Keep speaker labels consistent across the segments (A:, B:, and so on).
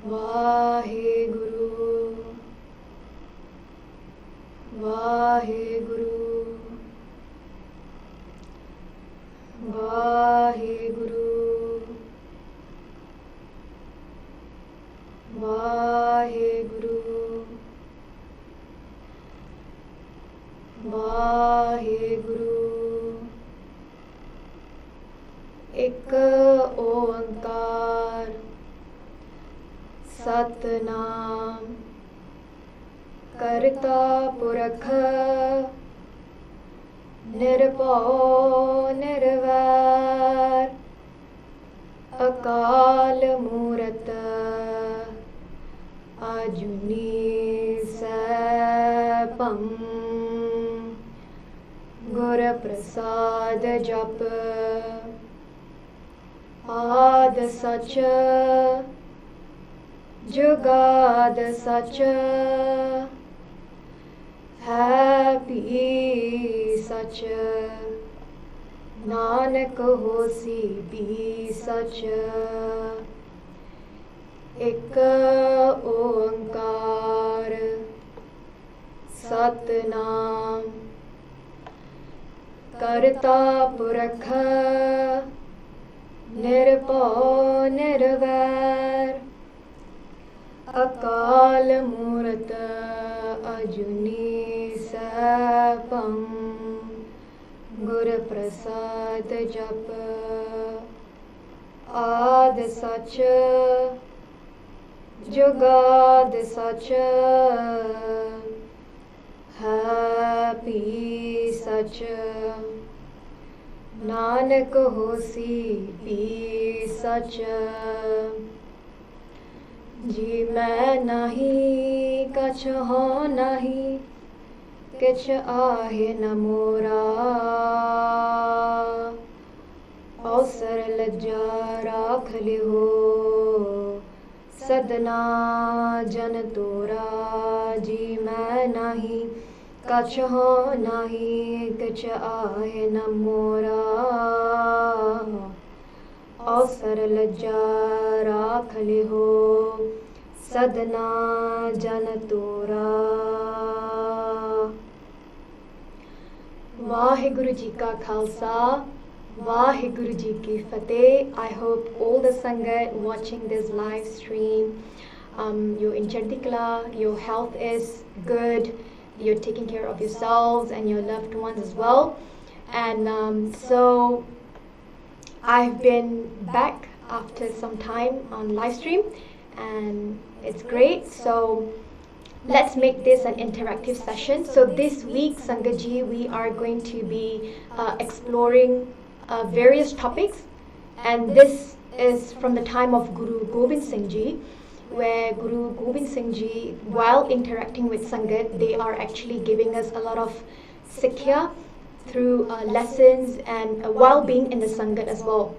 A: Vaheguru, Vaheguru, Vaheguru, Vaheguru, Vaheguru. Ek oankar Satnam Karta Purakh Nirbhau Nirvair Akal Mourat Ajuni Sapam Guru Prasad Jap Ad Sach Jugad Sach Happy Sach Nanak Hosi Be Sach Ek Oankar Satnam Karta Purakh Nirbhau Nirvair Akal Mourat Ajuni Sapam Guru Prasad Jap Ad Sach Jugad Sach Happy Sach Nanak Hosi Be Sach जी मैं नहीं कछ हो नहीं किछ आहे न मोरा अवसर लज्जा राख लिहो सदना जन तोरा जी मैं नहीं कछ हो नहीं किछ आहे न मोरा अवसर लज्जा राख लिहो सदना जन तोरा। Vaheguru Ji Ka Khalsa, Vaheguru Ji Ki Fateh. I hope all the Sangat watching this live stream, you're in Chardikla, your health is good, you're taking care of yourselves and your loved ones as well. And so I've been back after some time on live stream and it's great. So let's make this an interactive session. So this week, Sangaji, we are going to be exploring various topics, and this is from the time of Guru Gobind Singh Ji, where Guru Gobind Singh Ji, while interacting with Sangat, they are actually giving us a lot of Sikhya through lessons and while being in the Sangat as well.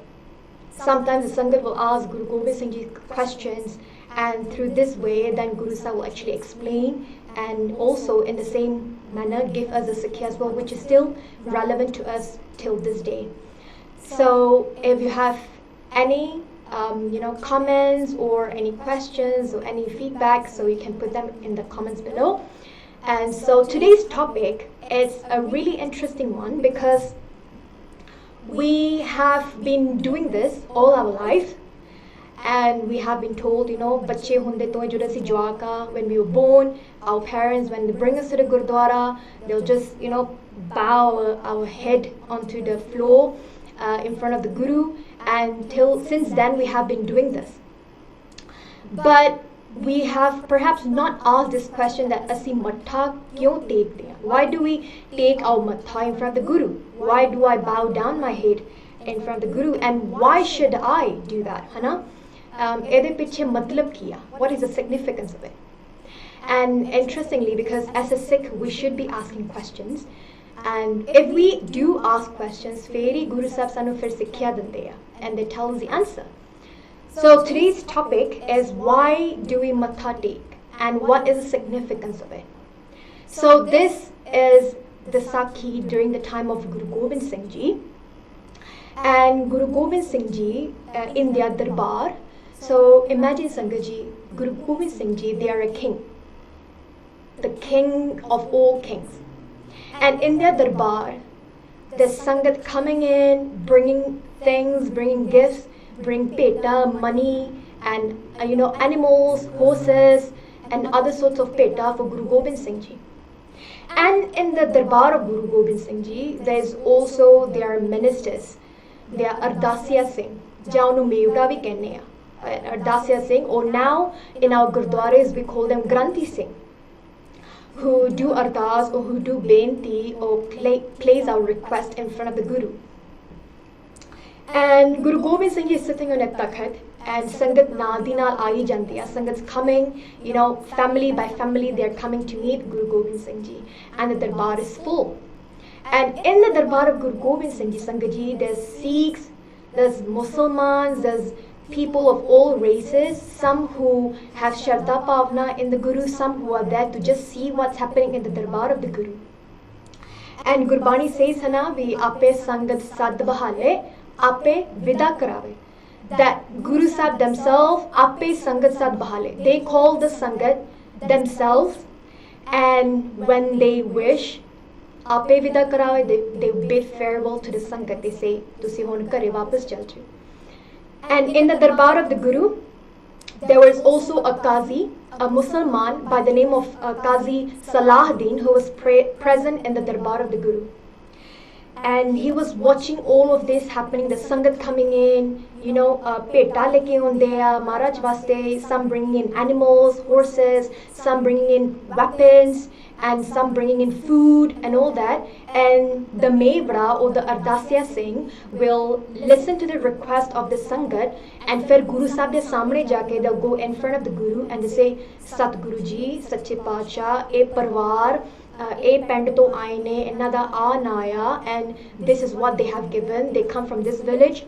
A: Sometimes the Sangat will ask Guru Gobind Singh Ji questions, and through this way then Guru Sahib will actually explain and also in the same manner give us a Sikhya as well, which is still relevant to us till this day. So if you have any comments or any questions or any feedback, so you can put them in the comments below. And so today's topic is a really interesting one because we have been doing this all our life, and we have been told, bache hunde to jura si jwaka, when we were born, our parents, when they bring us to the Gurdwara, they'll just bow our head onto the floor in front of the Guru, and since then we have been doing this. But we have perhaps not asked this question that asi matha kyon tekte hain? Why do we take our matha in front of the Guru? Why do I bow down my head in front of the Guru, and why should I do that? Ede piche matlab kiya? What is the significance of it? And interestingly, because as a Sikh we should be asking questions, and if we do ask questions, feri Guru Sahib sanu fir sikhya dinde hai, and they tell us the answer. So today's topic is, why do we matha tek and what is the significance of it? So this is the Sakhi during the time of Guru Gobind Singh Ji, and Guru Gobind Singh Ji in their darbar. So imagine Sangat Ji, Guru Gobind Singh Ji, they are a king, the king of all kings, and in their darbar there's Sangat coming in, bringing things, bringing gifts, bring peta, money, and animals, horses, and other sorts of peta for Guru Gobind Singh Ji. And in the darbar of Guru Gobind Singh Ji, there's also their ministers. They are Ardasiya Singh, Jaunu Mevda vi kehne a. Ardasiya Singh, or now in our Gurdwaras we call them Granthi Singh, who do ardas or who do benti or plays our request in front of the Guru. And Guru Gobind Singh Ji is sitting on a takhat, and Sangat naal di naal aayi janti hai. Sangat's coming, family by family, they are coming to meet Guru Gobind Singh Ji, and the darbar is full. And in the darbar of Guru Gobind Singh Ji, Sangat Ji, there's Sikhs, there's Muslims, there's people of all races, some who have Shraddha Bhavna in the Guru, some who are there to just see what's happening in the darbar of the Guru. And Gurbani says, Hana, we ape Sangat sad bahale, ape vida karave. That Guru Sahib themselves, ape Sangat sad bahale. They call the Sangat themselves, and when they wish, ape vida karave, they bid farewell to the Sangat. They say, Tusi hon kare wapas chal jaओ. And in the darbar of the Guru, there was also a Qazi, a Musliman by the name of Qazi Salah Deen, who was present in the darbar of the Guru. And he was watching all of this happening, the Sangat coming in, peta leke hunde a Maharaj vaste, some bringing in animals, horses, some bringing in weapons, and some bringing in food and all that. And the Mevra or the Ardasiya Singh will listen to the request of the Sangat, and fir Guru Sahib de samne jaake they'll go in front of the Guru and they say, Sat Guru Ji, Sache Pacha, e parwar, e pind to aaye ne, inna da aan aaya, and this is what they have given. They come from this village,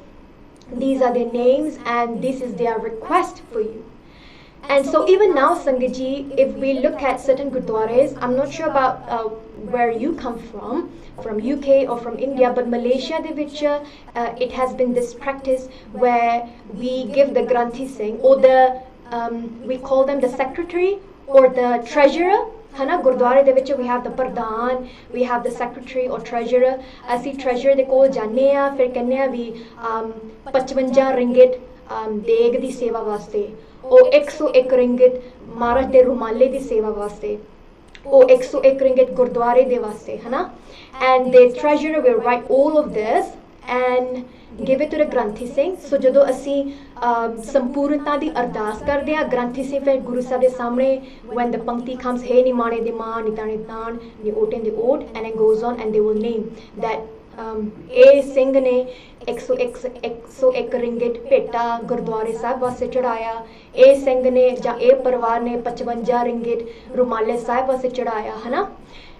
A: these are their names, and this is their request for you. And so even now, Sangat Ji, if we look at certain Gurdwaras, I'm not sure about where you come from UK or from India, but Malaysia, it has been this practice where we give the Granthi Singh, or we call them the secretary or the treasurer. Hana Gurdwara de vich we have the Pradhan, we have the secretary or treasurer. Asi treasurer de kol janne a, fir कहने a we 55 ringgit deg di seva vaste, or 101 ringgit Maharaj de rumalle di seva vaste, or 101 ringgit Gurdware de vaste, hana. And the treasurer will write all of this and give it to the Granthi Singh. So jado asi sampurnata di ardas karde a, Granthi Singh fir Guru Sahib de samne, when the pankti comes, hey ni mane de maan, ni tane tan, ni oten de ot, and it goes on, and they will name that A Singh ne 101 ringgit peta Gurdware Sahib vaste chadaya, A Singh ne ja A parwar ne 55 ringgit Rumalle Sahib vaste chadaya, hana.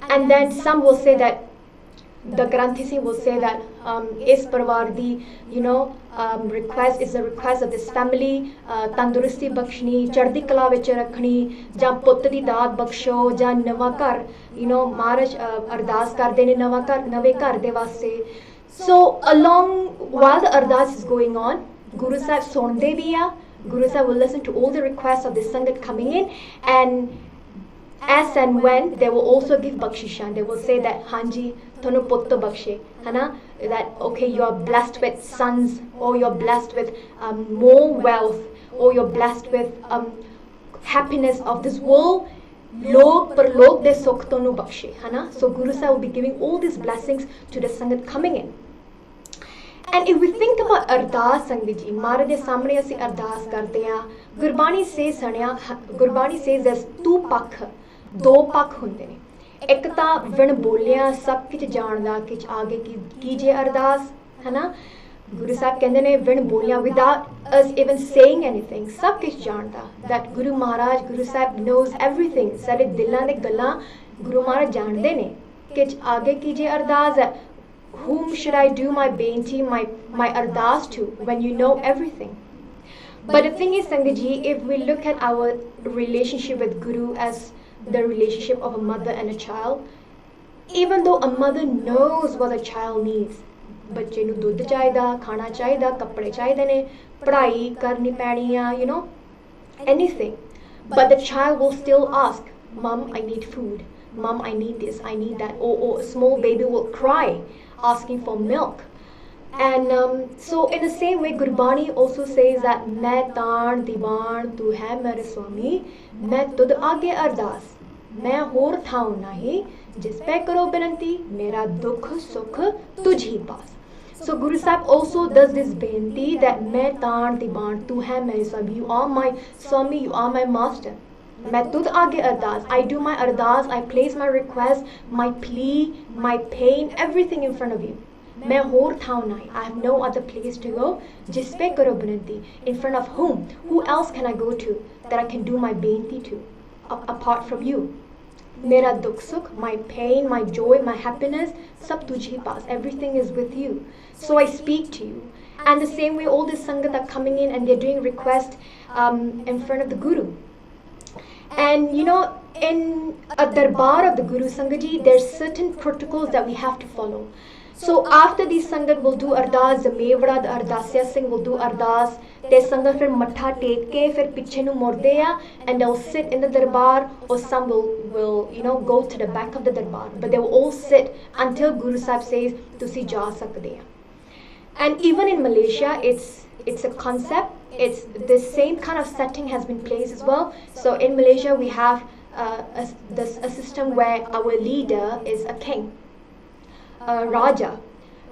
A: And then some will say that the Granthi Singh will say that is parwar di request is a request of this family, tandurusti bakshni, chardi kala vich rakhni, ja putt di daat baksho, ja nawa ghar, Maharaj ardas karde ne nawa ghar, nave ghar de vaste. So along while the ardas is going on, Guru Sahib sonde bhi a, Guru Sahib will listen to all the requests of the Sangat coming in, and as and when they will also give bakshishan. They will say that Hanji thonu putt bakshe, hana, that okay, you are blessed with sons, or you're blessed with more wealth, or you're blessed with happiness of this world. Log parlog de sukh thonu bakshe, hana. So Guru Sahib will be giving all these blessings to the Sangat coming in. And if we think about ardas, Sangat Ji, Maharaj de samne asi ardas karte ha. Gurbani says there's two pakh, do pakh hunde ne. Ek ta vin boliya sab kich jaanda kich aage kije ardas, है ना. Guru Sahib कहते ने vin boliya without us even saying anything, sab kich jaanda. That Guru Maharaj, Guru Sahib knows everything. Sare dilan de gallan Guru Maharaj jaande ne. Kich aage kije ardas hai. Whom should I do my beinti, my ardas to, when you know everything? But the thing is, Sangat Ji, if we look at our relationship with Guru as the relationship of a mother and a child, even though a mother knows what a child needs, बच्चे नूं दुध चाहिदा, खाना चाहिदा, कपड़े चाहिदे ने, पढ़ाई करनी पैनी आ, you know, anything. But the child will still ask, Mom, I need food. Mom, I need this, I need that. Or a small baby will cry asking for milk. And so in the same way, Gurbani also says that मैं तान दीवान तू है मेरे स्वामी, मैं तुद आगे अरदास, मैं होर थाऊं नहीं, जिस पे करो बिनती, मेरा दुख सुख तुझ ही पास. So Guru Sahib also does this benti that मैं तान दीवान तू है मेरे स्वामी, you are my Swami, you are my master. मैं तुद आगे अरदास, I do my ardas, I place my request, my plea, my pain, everything in front of you. मैं होर थाऊं नहीं, I have no other place to go. जिस पे करो बिनती, in front of whom? Who else can I go to that I can do my benti to, apart from you? मेरा दुख सुख, my pain, my joy, my happiness, सब तुझ ही पास. Everything is with you. So I speak to you. And the same way, all the sangat are coming in and they're doing request in front of the Guru. And you know, in a darbar of the Guru Sangaji, there's certain protocols that we have to follow. So after these sangat will do ardas, the mevada, the ardasya singh will do ardas, they sangat fir matha tek ke fir piche nu morde ya, and they'll sit in the darbar, or some will you know go to the back of the darbar, but they will all sit until Guru Sahib says tusi ja sakde ha. And even in Malaysia, it's a concept. It's the same kind of setting has been placed as well. So in Malaysia, we have a system where our leader is a king, a Raja,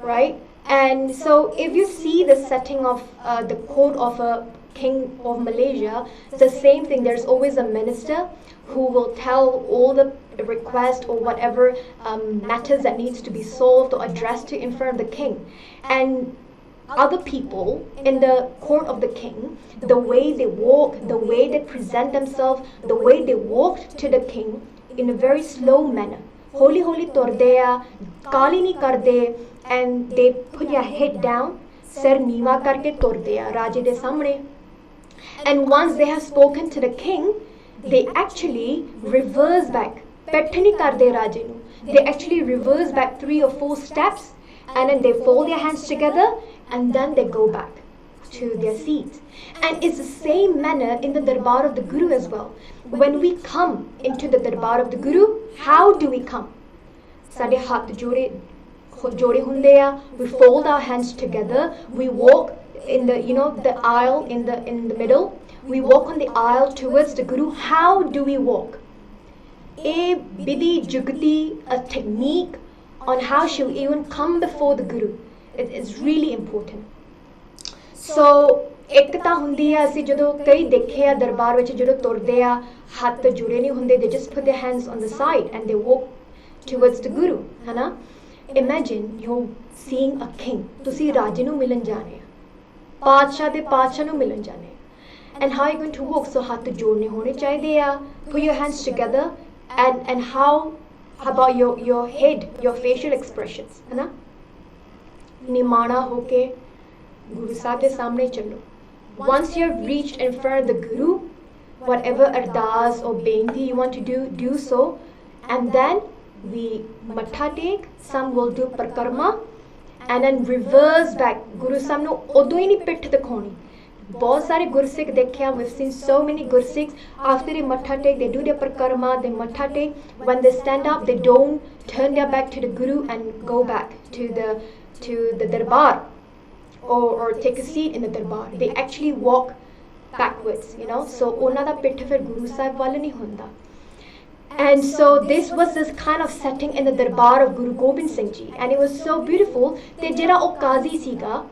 A: right? And so if you see the setting of the court of a king of Malaysia, it's the same thing. There's always a minister who will tell all the request or whatever matters that needs to be solved or addressed to in front of the king. And other people in the court of the king, the way they walk, the way they present themselves, the way they walked to the king in a very slow manner. Holy holy tordeya, kali ni karde, and they put their head down, sir niwa karke tordeya, raje de samne. And once they have spoken to the king, they actually reverse back. Pettani karde raje nu. They actually reverse back 3 or 4 steps, and then they fold their hands together, and then they go back to their seats. And it's the same manner in the darbar of the Guru as well. When we come into the darbar of the Guru, how do we come? Sade hath jode hunde ya, we fold our hands together, we walk in the the aisle in the middle, we walk on the aisle towards the Guru. How do we walk? A bidi jugati, a technique on how she'll even come before the Guru. It is really important. So एक ਤਾਂ ਹੁੰਦੀ ਹੈ ਅਸੀਂ ਜਦੋਂ ਕਈ ਦੇਖੇ ਆ ਦਰਬਾਰ ਵਿੱਚ ਜਦੋਂ ਤੁਰਦੇ ਆ ਹੱਥ ਜੁੜੇ ਨਹੀਂ ਹੁੰਦੇ, they just put their hands on the side and they walk towards the Guru, ਹੈ ਨਾ? Imagine you're seeing a king, ਤੁਸੀਂ ਰਾਜੇ ਨੂੰ ਮਿਲਣ ਜਾਣੇ ਆ, ਪਾਤਸ਼ਾਹ ਦੇ ਪਾਤਸ਼ਾਹ ਨੂੰ ਮਿਲਣ ਜਾਣੇ ਆ, and how are you going to walk? So ਹੱਥ ਜੋੜਨੇ ਹੋਣੇ ਚਾਹੀਦੇ ਆ, put your hands together, and how about your head, your facial expressions, है ना? निमाना होके Guru Sahib के सामने चलो. Once you have reached in front of the Guru, whatever ardas or benti you want to do so, and then we matha tek, some will do parkarma, and then reverse back. Guru Sahib ਨੂੰ ਉਦੋਂ ਹੀ ਨਹੀਂ ਪਿੱਠ ਦਿਖਾਉਣੀ. ਬਹੁਤ ਸਾਰੇ ਗੁਰਸਿੱਖ ਦੇਖਿਆ, we've seen so many Gursikhs, after they matha tek, they do their parkarma, they matha tek. When they stand up, they don't turn their back to the Guru and go back to the darbar. Or take a seat in the darbar. They actually walk backwards, So ਉਹਨਾਂ ਦਾ ਪਿੱਠ ਫਿਰ Guru Sahib ਵੱਲ ਨਹੀਂ ਹੁੰਦਾ. And so this was this kind of setting in the darbar of Guru Gobind Singh Ji, and it was so beautiful. ਤੇ ਜਿਹੜਾ ਉਹ ਕਾਜ਼ੀ ਸੀਗਾ,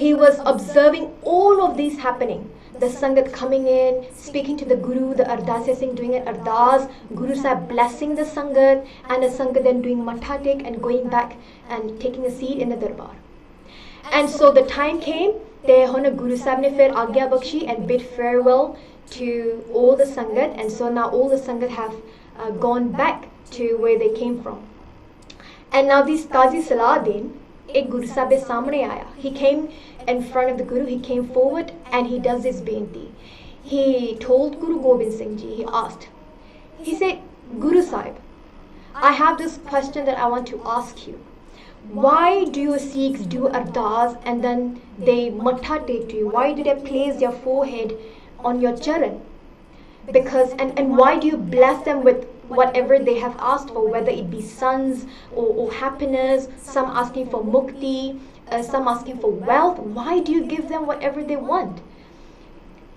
A: he was observing all of these happening. The sangat coming in, speaking to the Guru, the Ardas Singh doing an ardas, Guru Sahib blessing the sangat, and the sangat then doing matha tek and going back and taking a seat in the darbar. And so the time came, the Guru Sahib ne fir agya bakshi and bid farewell to all the sangat, and so now all the sangat have gone back to where they came from. And now this Qazi Salah Deen, ek Guru Sahib ke samne aaya. He came in front of the Guru, he came forward and he does this benti. He told Guru Gobind Singh Ji, he asked, he said, Guru Sahib, I have this question that I want to ask you. why do your Sikhs do Ardas and then they Matha Tek to you? Why do they place their forehead on your charan? Because and why do you bless them with whatever they have asked for, whether it be sons or happiness, some asking for mukti, some asking for wealth? Why do you give them whatever they want?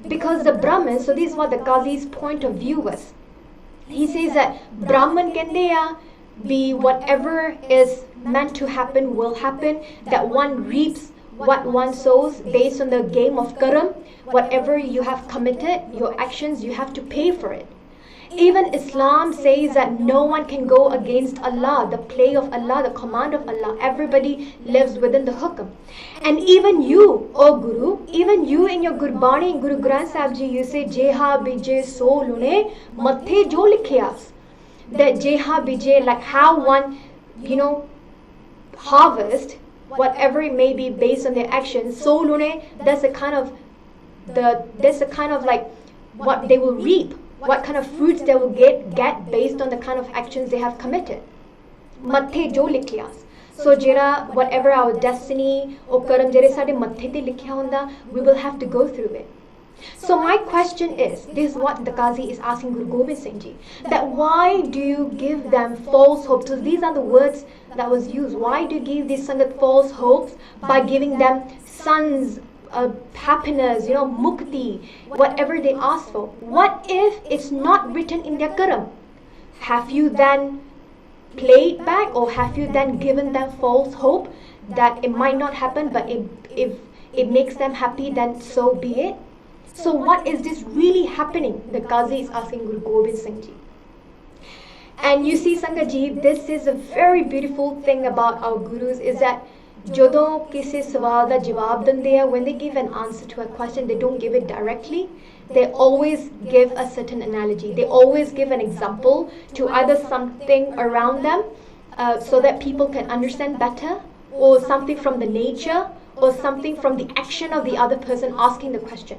A: Because the Brahmin, so this is what the Qazi's point of view was. He says that Brahman kendeya be whatever is meant to happen will happen, that one reaps what one sows based on the game of karam. Whatever you have committed, your actions, you have to pay for it. Even Islam says that no one can go against Allah, the play of Allah, the command of Allah. Everybody lives within the hukam. And even you, O Guru, even you in your Gurbani, in Guru Granth Sahib Ji, you say, Jeha bije so lune, mathe jo likhiyas. That Jeha bije, like how one, harvest, whatever it may be based on their actions, so lune, that's a kind of like what they will reap, what kind of fruits they will get based on the kind of actions they have committed. Mathe jo likhiyas. So jera whatever our destiny or karam jere sade mathe te likhya honda, we will have to go through it. So my question is, this is what the Qazi is asking Guru Gobind Singh Ji, that why do you give them false hopes? So these are the words that was used. Why do you give these Sangat false hopes by giving them sons, happiness, mukti, whatever they ask for? What if it's not written in their karam? Have you then played back, or have you then given them false hope that it might not happen, but if it makes them happy, then so be it? So what is this really happening? The Qazi is asking Guru Gobind Singh Ji. And you see, Sangat Ji, this is a very beautiful thing about our Gurus, is that ਜਦੋਂ ਕਿਸੇ ਸਵਾਲ ਦਾ ਜਵਾਬ ਦਿੰਦੇ ਆ, when they give an answer to a question, they don't give it directly. They always give a certain analogy. They always give an example to either something around them so that people can understand better, or something from the nature, or something from the action of the other person asking the question.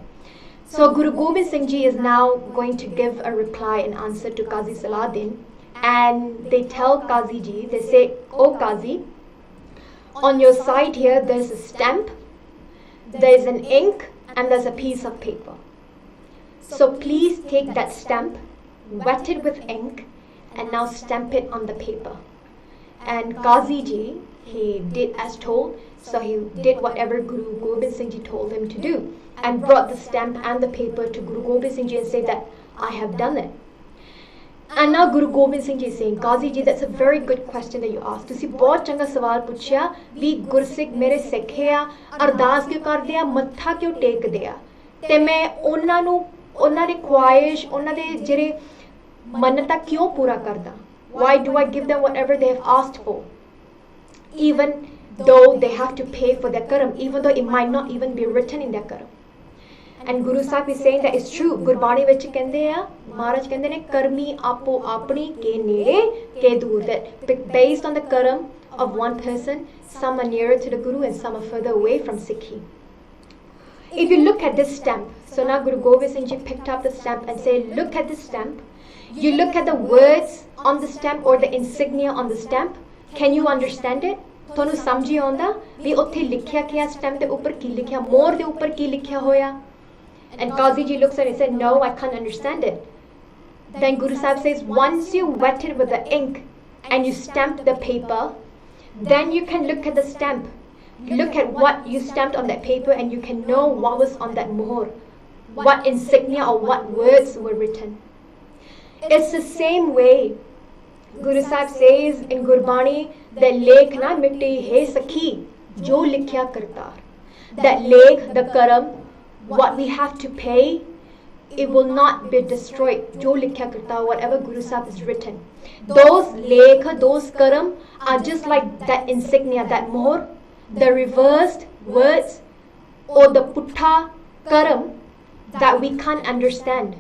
A: So Guru Gobind Singh Ji is now going to give a reply and answer to Qazi Salah Deen. And they tell Qazi Ji, they say, "Oh Qazi, on your side here there's a stamp, there's an ink, and there's a piece of paper. So please take that stamp, wet it with ink, and now stamp it on the paper." And Qazi Ji, he did as told, so he did whatever Guru Gobind Singh Ji told him to do, and brought the stamp and the paper to Guru Gobind Singh Ji and said that, "I have done it." And now Guru Gobind Singh Ji is saying, "Qazi Ji, that's a very good question that you asked. ਤੁਸੀਂ ਬਹੁਤ ਚੰਗਾ ਸਵਾਲ ਪੁੱਛਿਆ ਵੀ ਗੁਰਸਿੱਖ ਮੇਰੇ ਸਿੱਖੇ ਆ, ਅਰਦਾਸ ਕਿਉਂ ਕਰਦੇ ਆ, ਮੱਥਾ ਕਿਉਂ ਟੇਕਦੇ ਆ, ਤੇ ਮੈਂ ਉਹਨਾਂ ਨੂੰ ਉਹਨਾਂ ਦੀ ਖੁਆਇਸ਼, ਉਹਨਾਂ ਦੇ ਜਿਹੜੇ ਮੰਨਤਾਂ ਕਿਉਂ ਪੂਰਾ ਕਰਦਾ? Why do I give them whatever they have asked for, even though they have to pay for their karam, even though it might not even be written in their karam?" And Guru Sahib is saying that it's true. Gurbani vich kende a, Maharaj kende ne, karmi apo apni ke nere ke dur. That based on the karam of one person, some are nearer to the Guru and some are further away from Sikhi. If you look at this stamp, so now Guru Gobind Singh Ji picked up the stamp and said, "Look at this stamp. You look at the words on the stamp or the insignia on the stamp. Can you understand it? ਤੁਹਾਨੂੰ ਸਮਝੀ ਆਉਂਦਾ ਵੀ ਉੱਥੇ ਲਿਖਿਆ ਕੀ ਆ, stamp ਦੇ ਉੱਪਰ ਕੀ ਲਿਖਿਆ, ਮੋਹਰ ਦੇ ਉੱਪਰ ਕੀ ਲਿਖਿਆ ਹੋਇਆ?" And Qazi Ji looks at it and said, "No, I can't understand it." Then Guru Sahib says, "Once you wet it with the ink and you stamp the paper, then you can look at the stamp. Look at what you stamped on that paper and you can know what was on that mohor, what insignia or what words were written." It's the same way. Guru Sahib says in Gurbani that lekh na mitti hai sakhi jo likhya kartar. That lekh, the karam, what we have to pay, it will not be destroyed. Jo likhya karta, whatever Guru Sahib is written, those lekh, those karam are just like that insignia, that mohor, the reversed words or the puttha karam that we can't understand.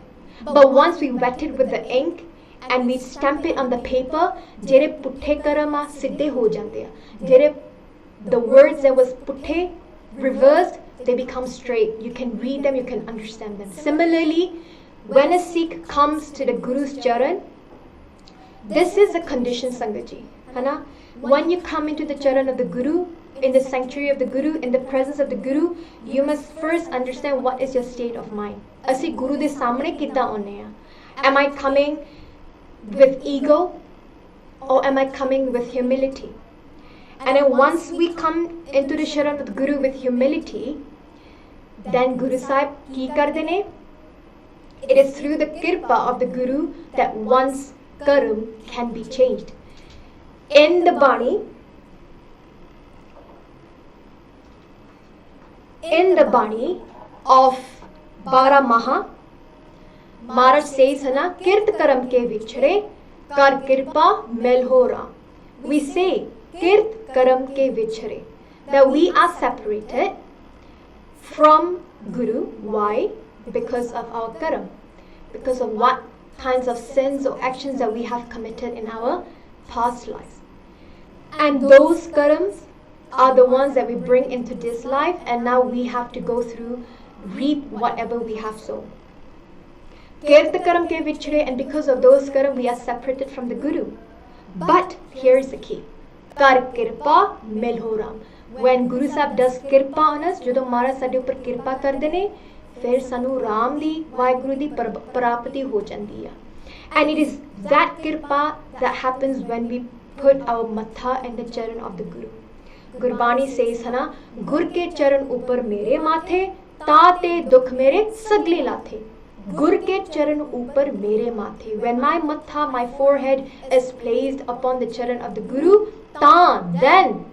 A: But once we wet it with the ink and we stamp it on the paper, jere putthe karam a siddhe ho jande a, jere the words that was putthe reversed, they become straight. You can read them, you can understand them. Similarly, when a Sikh comes to the Guru's charan, this is a condition, Sangat Ji. Hana? When you come into the charan of the Guru, in the sanctuary of the Guru, in the presence of the Guru, you must first understand what is your state of mind. Asi Guru de samne kidda aune a? Am I coming with ego or am I coming with humility? And then once we come into the charan of the Guru with humility, then Guru Sahib ki karde ne? It is through the kirpa of the Guru that one's karma can be changed. In the Bani of Bara Maha, Maharaj says, Hana, Kirt Karam ke vichre, Kar Kirpa Melhora. We say, Kirt Karam ke vichre, that we are separated from Guru. Why? Because of our karam, because of what kinds of sins or actions that we have committed in our past lives. And those karams are the ones that we bring into this life, and now we have to go through, reap whatever we have sown. Kirta karam ke vichre, and because of those karam we are separated from the Guru. But here's the key. Kar kirpa milhoram. When Guru Sahib does kirpa on us, ਜਦੋਂ ਮਹਾਰਾਜ ਸਾਡੇ ਉੱਪਰ ਕਿਰਪਾ ਕਰਦੇ ਨੇ, ਫਿਰ ਸਾਨੂੰ ਰਾਮ ਦੀ ਵਾਹਿਗੁਰੂ ਦੀ ਪ੍ਰਾਪਤੀ ਹੋ ਜਾਂਦੀ ਆ. And it is that kirpa that happens when we put our matha in the charan of the Guru. Gurbani says, Hana, Gur ke charan upar mere mathe, taate dukh mere sagle lathe. Gur ke charan upar mere mathe. When my matha, my forehead is placed upon the charan of the Guru, then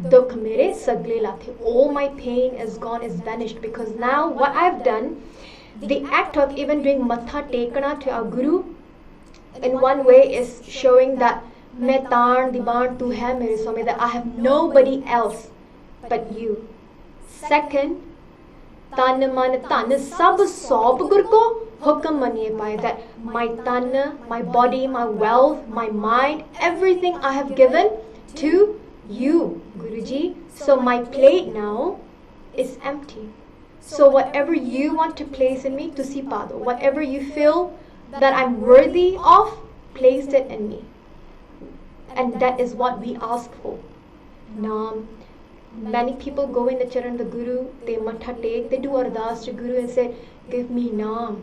A: dukh mere sagle lathe. All my pain is gone, is vanished, because now what I've done, the act of even doing matha tekana to our Guru, in one way is showing that मैं तान दीवान तू है मेरे स्वामी, that I have nobody else but you. Second, तन मन धन सब सौंप गुर को हुक्म मनिए पाए, that my tan, my body, my wealth, my mind, everything I have given to you, Guruji. So my plate now is empty. So whatever you want to place in me, tusi pado, whatever you feel that I'm worthy of, place it in me. And that is what we ask for. Naam. Many people go in the charan of the Guru, they matha tek, they do ardas to Guru and say, give me naam,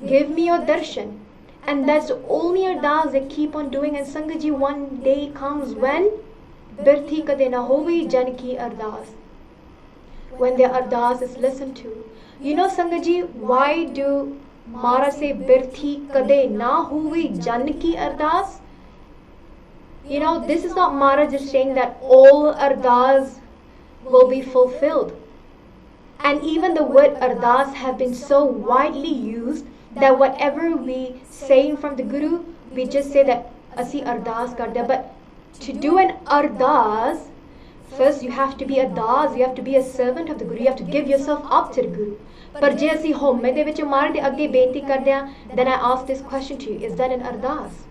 A: give me your darshan. And that's the only ardas they keep on doing. And Sangaji, one day comes when birthi kade na hovi jan ki ardas, when their ardas is listened to. You know, Sangaji, why do Maharaj say birthi kade na hovi jan ki ardas? You know, this is not Maharaj just saying that all ardas will be fulfilled. And even the word ardas have been so widely used that whatever we say from the Guru, we just say that asi ardas karde. But to do an ardas, first you have to be a das, you have to be a servant of the Guru, you have to give yourself up to the Guru. Par je asi homme de vich Maharaj de agge benti karde ha, then I ask this question to you, is that an ardas?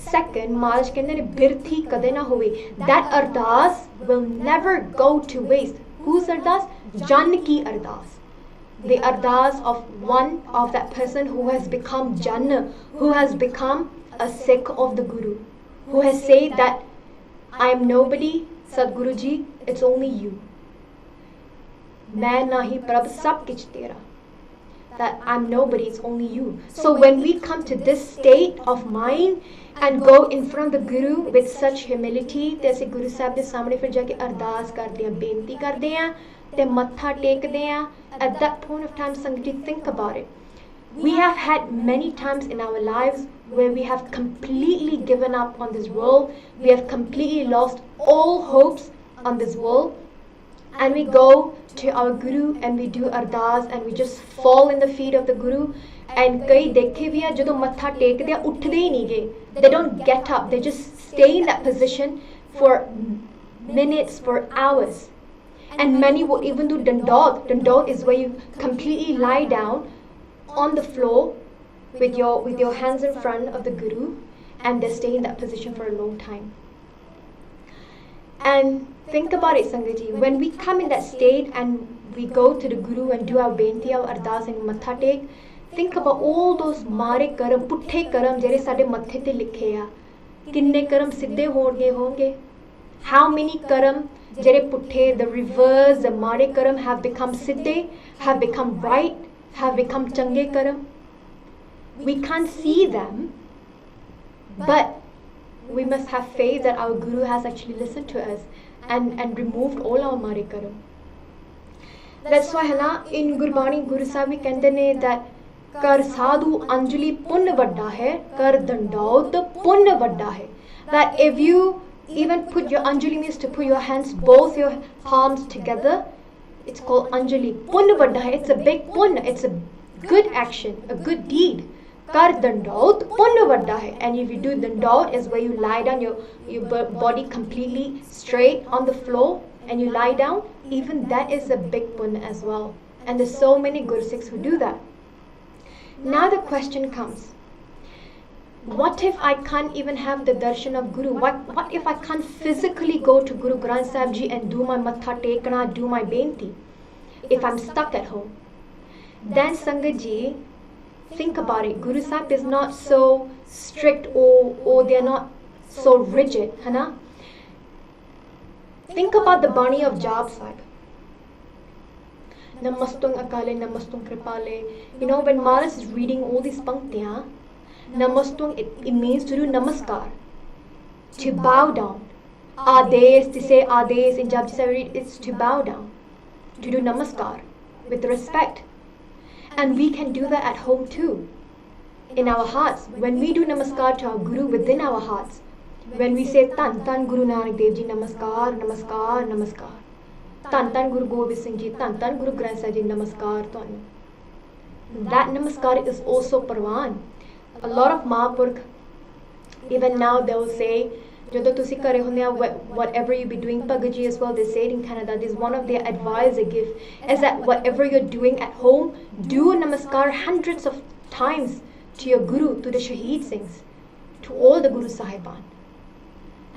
A: Second, Maharaj कहते हैं बिरथी कदे ना होवे. That ardas will never go to waste. Whose ardas? Jan ki ardas. The ardas of one of that person who has become Jan, who has become a Sikh of the Guru, who has said that I am nobody, Sadguruji, it's only you. Main nahi prabh sab kich tera. That I'm nobody, it's only you. So when we come to this state of mind and go in front of the Guru with such humility, ते असीं Guru Sahib दे सामने फिर जाके अरदास करदे हां, बेनती करदे हां ते मत्था टेकदे हां. At that point of time, Sangat, think about it. We have had many times in our lives where we have completely given up on this world. We have completely lost all hopes on this world. And we go to our Guru and we do ardas and we just fall in the feet of the Guru. And kai dekhe bhi hai, jadon matha tekde ha, uthde hi nahi ge. They don't get up. They just stay in that position for minutes, for hours. And many will even do dandot. Dandot is where you completely lie down on the floor with your hands in front of the Guru, and they stay in that position for a long time. And think about it, Sangaji, when we come in that state and we go to the Guru and do our benti, our ardas and matha tek, think about all those mare karam, putthe karam, jere sade mathe te likhe hai. किन्ने कर्म सिद्धे होंगे? How many karam jere putte, the reverse, the mare karam have become siddhe, have become right, have become change karam? We can't see them, but we must have faith that our Guru has actually listened to us and removed all our mare karam. That's why in Gurbani Guru Sahib we kende ne that kar sadhu anjali punn vadda hai, kar dandaut punn vadda hai. That if you even put your anjali, means to put your hands, both your palms together, it's called anjali. Punn vadda hai, it's a big punn, it's a good action, a good deed. Kar dandaut punn vadda hai. And if you do dandaut, is where you lie down, your body completely straight on the floor, and you lie down. Even that is a big punn as well. And there's so many Guru Sikhs who do that. Now the question comes, what if I can't even have the darshan of Guru? What if I can't physically go to Guru Granth Sahib Ji and do my Matha Tekna, do my benti? If I'm stuck at home? Then Sangat Ji, think about it. Guru Sahib is not so strict or they're not so rigid. Hana? Think about the Bani of Jap Sahib. Namastung Akale, Namastung Kripale. You know, when Maharaj is reading all these panktiyan, Namastung, it means to do namaskar, to bow down. Ades, to say ades in Japji Sahib, it's to bow down, to do namaskar with respect. And we can do that at home too, in our hearts. When we do namaskar to our Guru within our hearts, when we say Tan Tan Guru Nanak Dev Ji, namaskar, namaskar, namaskar. Tan Tan Guru Gobind Singh Ji, Tan Tan Guru Granth Sahib Ji, namaskar tonu. That namaskar is also Parwan. A lot of Mahapurkh, even now they will say, whatever you be doing, Pagaji as well, they say it in Canada, this is one of their advice they give, is that whatever you're doing at home, do namaskar hundreds of times to your Guru, to the Shaheed Singhs, to all the Guru Sahiban.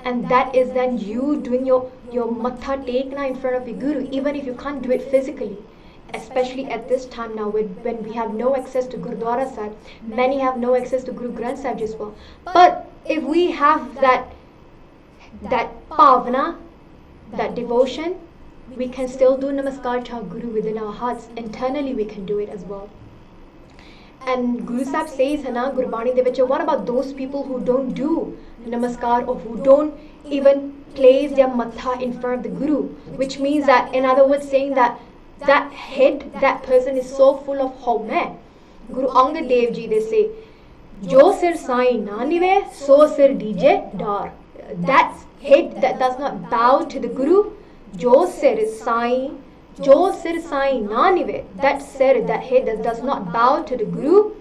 A: And that is then you doing your Matha Tekna in front of your Guru, even if you can't do it physically. Especially at this time now when we have no access to Gurdwara Sahib, many have no access to Guru Granth Sahib as well. But if we have that bhavana, that devotion, we can still do namaskar to our Guru within our hearts. Internally we can do it as well. And Guru Sahib says, Gurbani de vich, what about those people who don't do namaskar or who don't even place their matha in front of the Guru? Which means that, in other words, saying that head, that person is so full of home. Guru Angad Dev Ji, they say, Jo sir sai na nive, so sir dije dar. That head that does not bow to the Guru, Jo sir sai na nive, that sir, that head that does not bow to the Guru,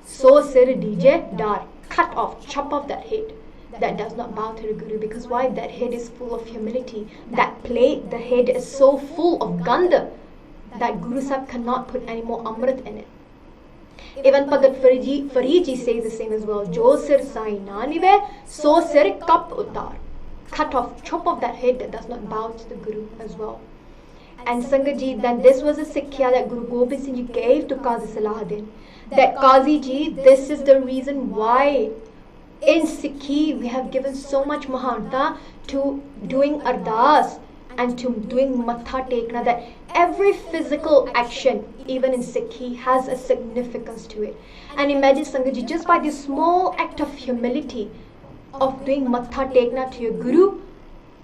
A: so sir dije dar. Cut off, chop off that head that does not bow to the Guru. Because why? That head is full of humility. That plate, the head is so full of ganda that Guru Sahib cannot put any more amrit in it. Even Bhagat Farid Ji says the same as well. Jo sir sai na nive, so sir kap utar. Cut off, chop off that head that does not bow to the Guru as well. And Sangat Ji, then this was a Sikhya that Guru Gobind Singh Ji gave to Qazi Salah Deen. That Qazi Ji, this is the reason why in Sikhi we have given so much mahanta to doing Ardas and to doing Matha Tekna, that every physical action, even in Sikhi, has a significance to it. And imagine Sangat Ji, just by this small act of humility of doing Matha Tekna to your Guru,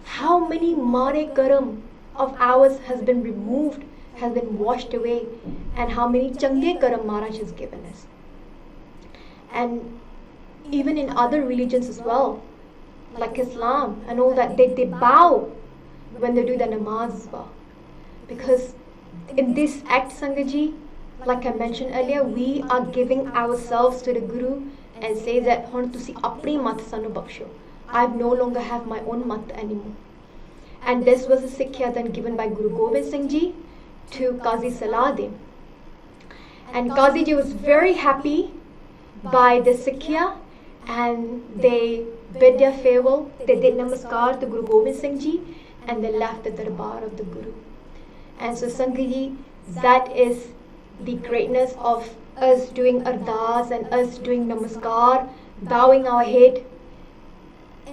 A: how many mare karam of ours has been removed, has been washed away, and how many change karam Maharaj has given us. And even in other religions as well, like Islam and all that, they bow when they do the namaz as well. Because in this act, Sangat Ji, like I mentioned earlier, we are giving ourselves to the Guru and say that Hon tusi apni mat sanu baksho. I no longer have my own mat anymore. And this was a Sikhya then given by Guru Gobind Singh Ji to Qazi Salah Deen. And Qazi Ji was very happy by the Sikhya, and they bid their farewell. They did namaskar to Guru Gobind Singh Ji, and they left the darbar of the Guru. And so Sangat Ji, that is the greatness of us doing ardas and us doing namaskar, bowing our head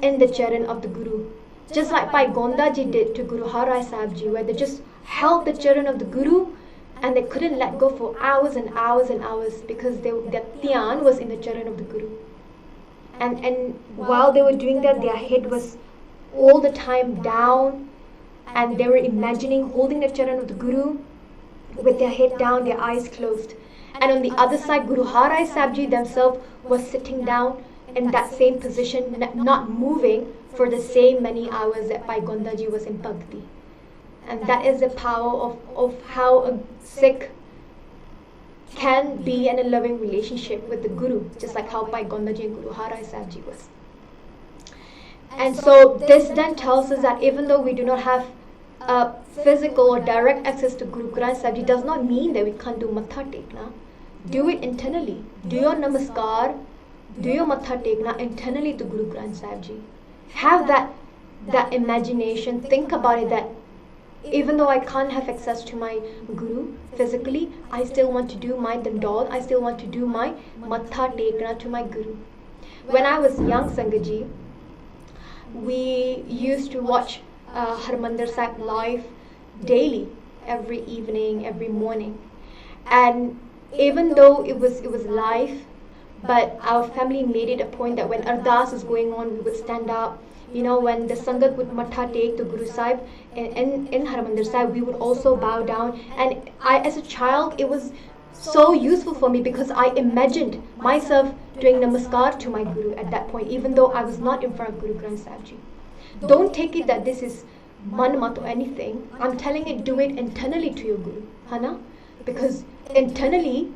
A: in the charan of the Guru. Just like Bhai Gonda Ji did to Guru Har Rai Sahib Ji, where they just held the charan of the Guru and they couldn't let go for hours and hours and hours because their dhyan was in the charan of the Guru. And while they were doing that, their head was all the time down, and they were imagining holding the charan of the Guru with their head down, their eyes closed. And on the other side, Guru Har Rai Sahib Ji themselves was sitting down in that same position, not moving for the same many hours that Bhai Gonda Ji was in Bhakti. And that is the power of how a Sikh can be in a loving relationship with the Guru, just like how Bhai Gonda Ji and Guru Har Rai Sahib Ji was. And so this then tells us that even though we do not have physical or direct access to Guru Granth Sahib Ji, does not mean that we can't do Matha Tekna. Do it internally. Do your namaskar, do your Matha Tekna internally to Guru Granth Sahib Ji. Have that imagination. Think about it, that even though I can't have access to my Guru physically, I still want to do my dandal, I still want to do my Matha Tekna to my Guru. When I was young, Sangaji, we used to watch Harmandir Sahib live daily, every evening, every morning. And even though it was live, but our family made it a point that when Ardas is going on, we would stand up. You know, when the Sangat would Matha Tek to Guru Sahib in Harmandir Sahib, we would also bow down. And I, as a child, it was so useful for me because I imagined myself doing namaskar to my Guru at that point, even though I was not in front of Guru Granth Sahib Ji. Don't take it that this is manmat or anything. I'm telling it, do it internally to your Guru, Hana? Because internally,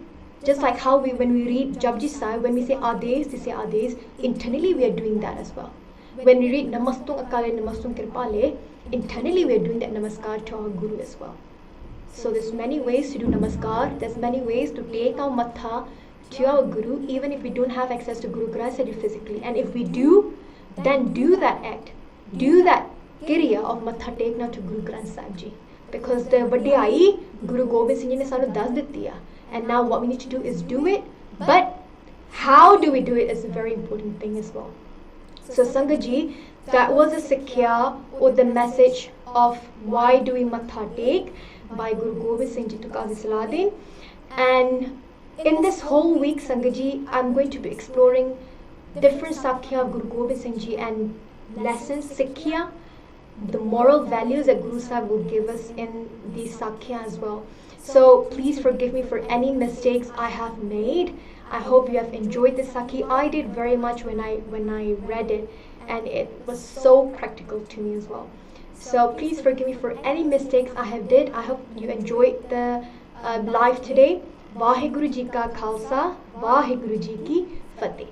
A: just like how when we read Japji Sahib, when we say Ades, they say Ades, internally we are doing that as well. When we read Namastung Akale, Namastung Kirpale, internally we are doing that namaskar to our Guru as well. So there's many ways to do namaskar, there's many ways to take our matha to our Guru, even if we don't have access to Guru Granth Sahib Ji physically. And if we do, then do that act, do that kriya of Matha Tekna to Guru Granth Sahib Ji. Because the vadiyai Guru Gobind Singh Ji ne sanu das diti hai. And now what we need to do is do it, but how do we do it is a very important thing as well. So Sangat Ji, that was a Sikhya or the message of why doing Matha Tek by Guru Gobind Singh Ji to Qazi Salah Deen. And in this whole week, Sangat Ji, I'm going to be exploring different Sakhya of Guru Gobind Singh Ji and lessons, Sikhya, the moral values that Guru Sahib will give us in these Sakhya as well. So please forgive me for any mistakes I have made. I hope you have enjoyed this Sakhi. I did very much when I read it, and it was so practical to me as well. So please forgive me for any mistakes I have did. I hope you enjoyed the live today. Vaheguru Ji Ka Khalsa, Vaheguru Ji Ki Fateh.